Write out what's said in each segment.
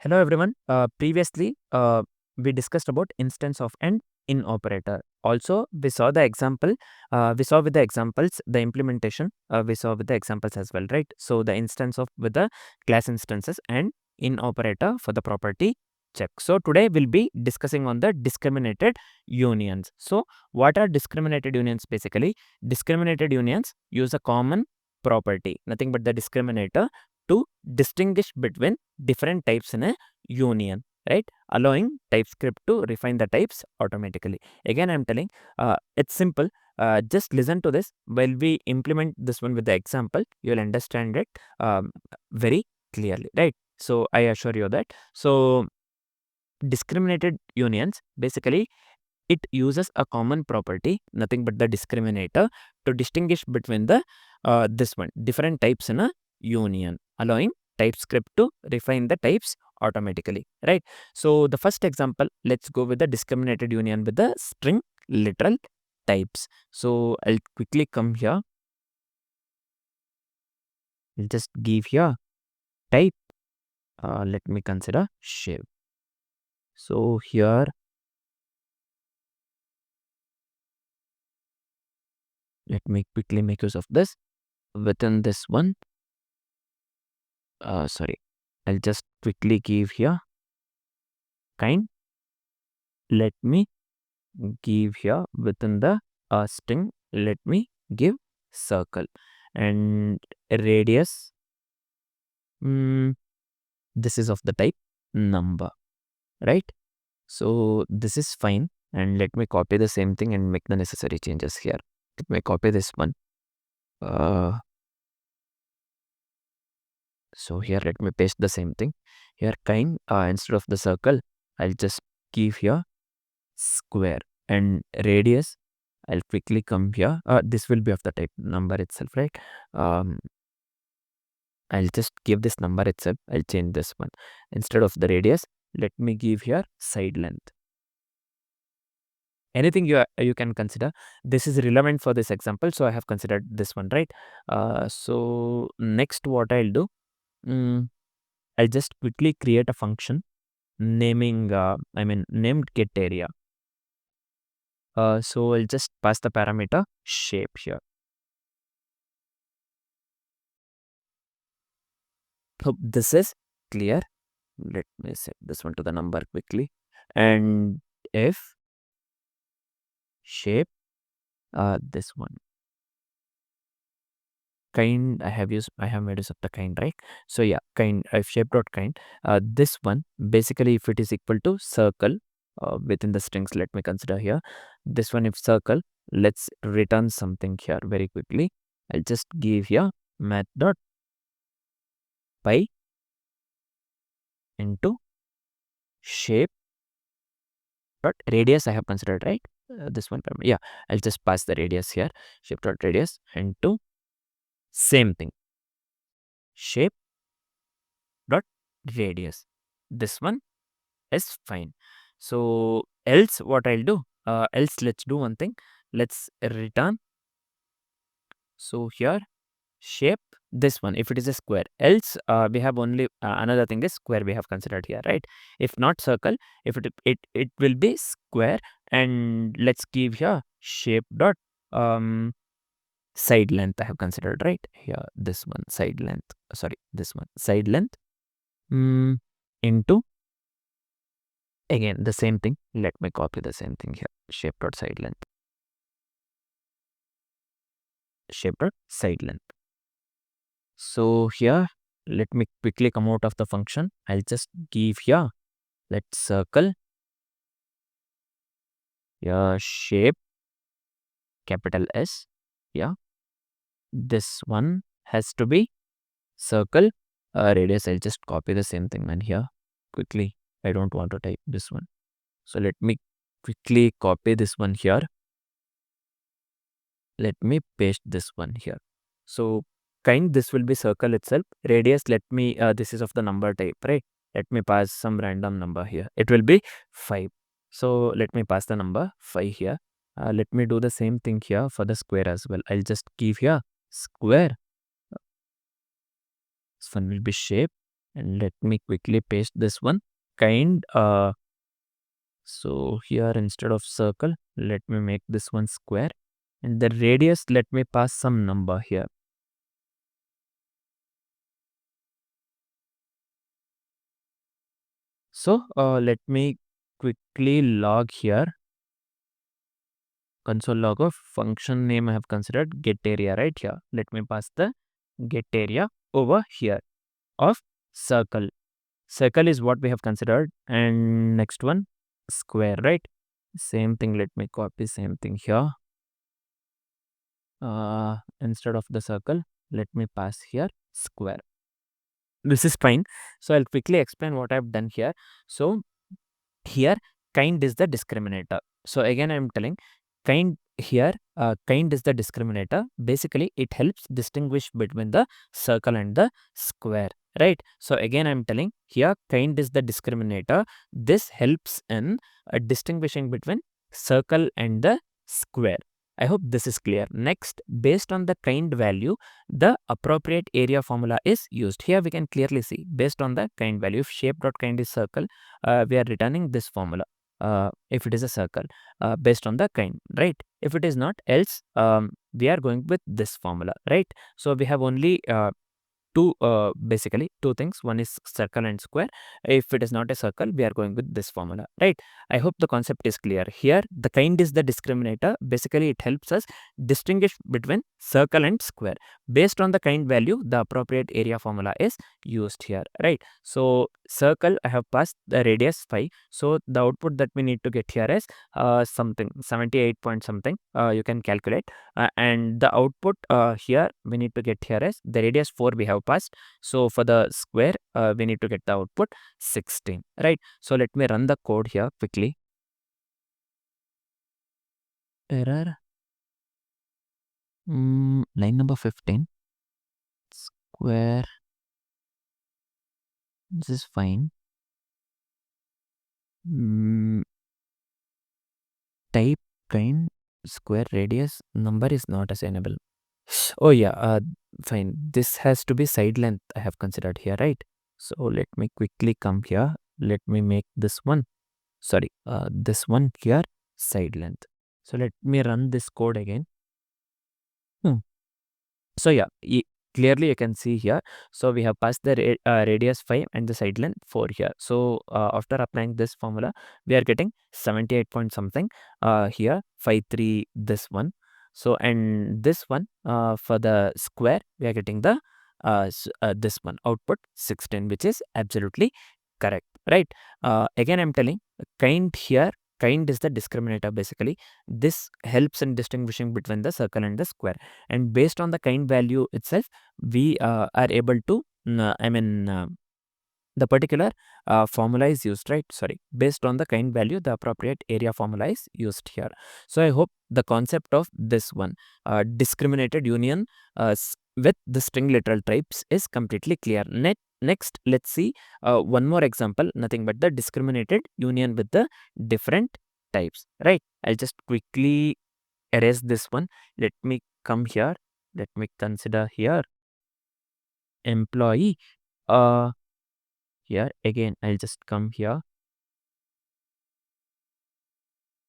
Hello everyone. Previously, we discussed about instance of and in operator. Also, we saw the example. We saw with the examples the implementation. We saw with the examples as well, right? So the instance of with the class instances and in operator for the property check. So today we'll be discussing on the discriminated unions. So what are discriminated unions? Basically, discriminated unions use a common property, nothing but the discriminator, to distinguish between different types in a union, right? Allowing TypeScript to refine the types automatically. Again, I'm telling, it's simple. Just listen to this. While we implement this one with the example, you'll understand it very clearly, right? So I assure you that. So discriminated unions, basically, it uses a common property, nothing but the discriminator, to distinguish between the this one different types in a union, allowing TypeScript to refine the types automatically, right? So the first example, let's go with the discriminated union with the string literal types. So I'll quickly come here. I'll just give here type. Let me consider shape. So here, let me quickly make use of this. Within this one, sorry, I'll just quickly give here kind. Let me give here within the string, let me give circle, and radius, this is of the type number, right? So this is fine, and let me copy the same thing and make the necessary changes here. Let me copy this one. So here let me paste the same thing here. Kind, instead of the circle, I'll just give here square, and radius, I'll quickly come here. This will be of the type number itself, right? I'll just give this number itself. I'll change this one. Instead of the radius, let me give here side length. Anything you can consider. This is relevant for this example, so I have considered this one, right? So next, what I'll do, I'll just quickly create a function naming, named get area. So I'll just pass the parameter shape here. Hope this is clear. Let me set this one to the number quickly. And if shape, this one kind, I have made use of the kind, right? So yeah, kind, if shape dot kind, this one basically, if it is equal to circle, within the strings, let me consider here this one. If circle, let's return something here very quickly. I'll just give here math dot py into shape dot radius. I have considered, right? This one, yeah, I'll just pass the radius here, shape dot radius, into same thing, shape dot radius. This one is fine. So else what I'll do, else let's do one thing. Let's return. So here shape, this one, if it is a square, else we have only another thing is square we have considered here, right? If not circle, if it will be square. And let's give here shape dot side length I have considered, right? Here this one side length, sorry, this one side length, into, again the same thing. Let me copy the same thing here, shape dot side length, shape dot side length. So here, let me quickly come out of the function. I'll just give here, let's circle, yeah, shape, capital S, yeah, this one has to be circle, radius. I'll just copy the same thing, man, here quickly. I don't want to type this one, so let me quickly copy this one here. Let me paste this one here. So kind, this will be circle itself. Radius, let me, this is of the number type, right? Let me pass some random number here. It will be 5. So let me pass the number 5 here. Let me do the same thing here for the square as well. I'll just give here square. This one will be shape. And let me quickly paste this one. Kind, so here instead of circle, let me make this one square. And the radius, let me pass some number here. So let me quickly log here. Console log of function name I have considered get area right here. Let me pass the get area over here of circle. Circle is what we have considered, and next one square, right? Same thing. Let me copy same thing here. Instead of the circle, let me pass here square. This is fine. So I'll quickly explain what I've done here. So here kind is the discriminator. So again I'm telling kind here, kind is the discriminator. Basically it helps distinguish between the circle and the square, right? So again I'm telling here kind is the discriminator. This helps in distinguishing between circle and the square. I hope this is clear. Next, based on the kind value, the appropriate area formula is used. Here we can clearly see based on the kind value. If shape.kind is circle, we are returning this formula if it is a circle based on the kind, right? If it is not, else we are going with this formula, right? So we have only basically two things. One is circle and square. If it is not a circle, we are going with this formula, right? I hope the concept is clear. Here the kind is the discriminator. Basically it helps us distinguish between circle and square. Based on the kind value, the appropriate area formula is used here, right? So circle, I have passed the radius 5. So the output that we need to get here is something 78 point something, you can calculate, and the output here we need to get here is the radius 4 we have passed. So for the square, we need to get the output 16, right? So let me run the code here quickly. Error. Line number 15. Square. This is fine. Type kind square radius number is not assignable. Oh yeah, fine. This has to be side length I have considered here, right? So let me quickly come here. Let me make this one. Sorry, this one here side length. So let me run this code again. So yeah, clearly you can see here. So we have passed the radius 5 and the side length 4 here. So after applying this formula, we are getting 78 point something here, 53 this one. So and this one for the square, we are getting the this one output 16, which is absolutely correct, right? Again, I'm telling kind here. Kind is the discriminator basically. This helps in distinguishing between the circle and the square. And based on the kind value itself, we are able to, the particular formula is used, right? Sorry, based on the kind value, the appropriate area formula is used here. So I hope the concept of this one, discriminated union with the string literal types is completely clear. Next, let's see one more example, nothing but the discriminated union with the different types, right? I'll just quickly erase this one. Let me come here. Let me consider here employee. Here again, I'll just come here.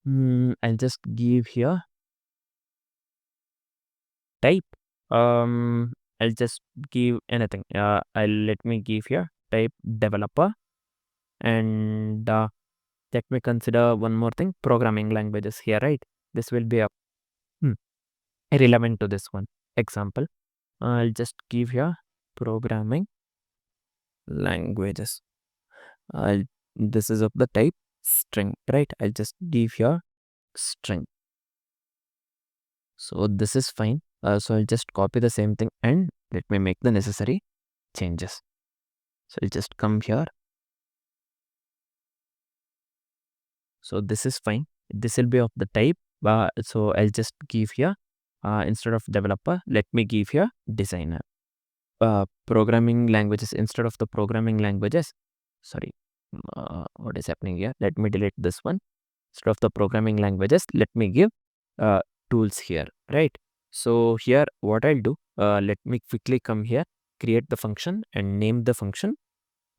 I'll just give here type. I'll just give anything. Let me give here type developer, and let me consider one more thing, programming languages here, right? This will be a relevant to this one example. I'll just give here programming languages. This is of the type string, right? I'll just give here string. So this is fine. So I'll just copy the same thing and let me make the necessary changes. So I'll just come here. So this is fine. This will be of the type. So I'll just give here instead of developer, let me give here designer. Programming languages, instead of the programming languages, sorry, what is happening here? Let me delete this one. Instead of the programming languages, let me give tools here, right? So here what I'll do, let me quickly come here, create the function and name the function.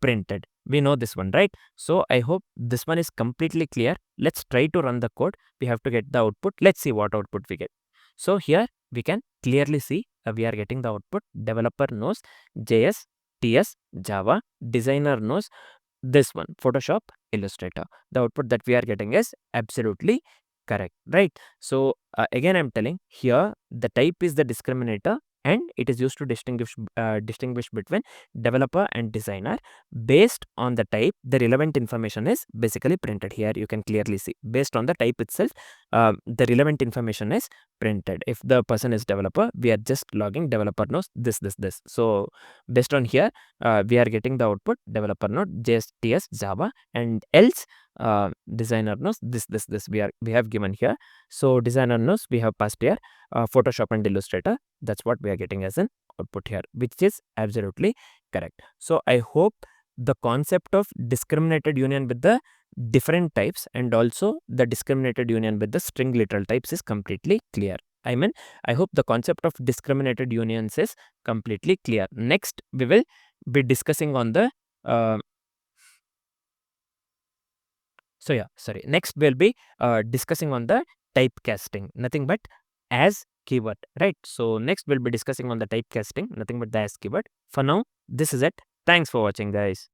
printed. We know this one, right? So I hope this one is completely clear. Let's try to run the code. We have to get the output. Let's see what output we get. So here we can clearly see we are getting the output. Developer knows JS, TS, Java. Designer knows this one, Photoshop, Illustrator. The output that we are getting is absolutely correct, right? So again, I'm telling here the type is the discriminator, and it is used to distinguish between developer and designer. Based on the type, the relevant information is basically printed. Here you can clearly see based on the type itself, the relevant information is printed. If the person is developer, we are just logging developer knows this. So based on here, we are getting the output developer node JS, TS, Java, and else designer knows this. We have given here. So designer knows we have passed here Photoshop and Illustrator. That's what we are getting as an output here, which is absolutely correct. So I hope the concept of discriminated union with the different types and also the discriminated union with the string literal types is completely clear. I mean, I hope the concept of discriminated unions is completely clear. Next, we will be discussing on the next we'll be discussing on the typecasting, nothing but as keyword, right? So next we'll be discussing on the typecasting, nothing but the as keyword. For now, this is it. Thanks for watching, guys.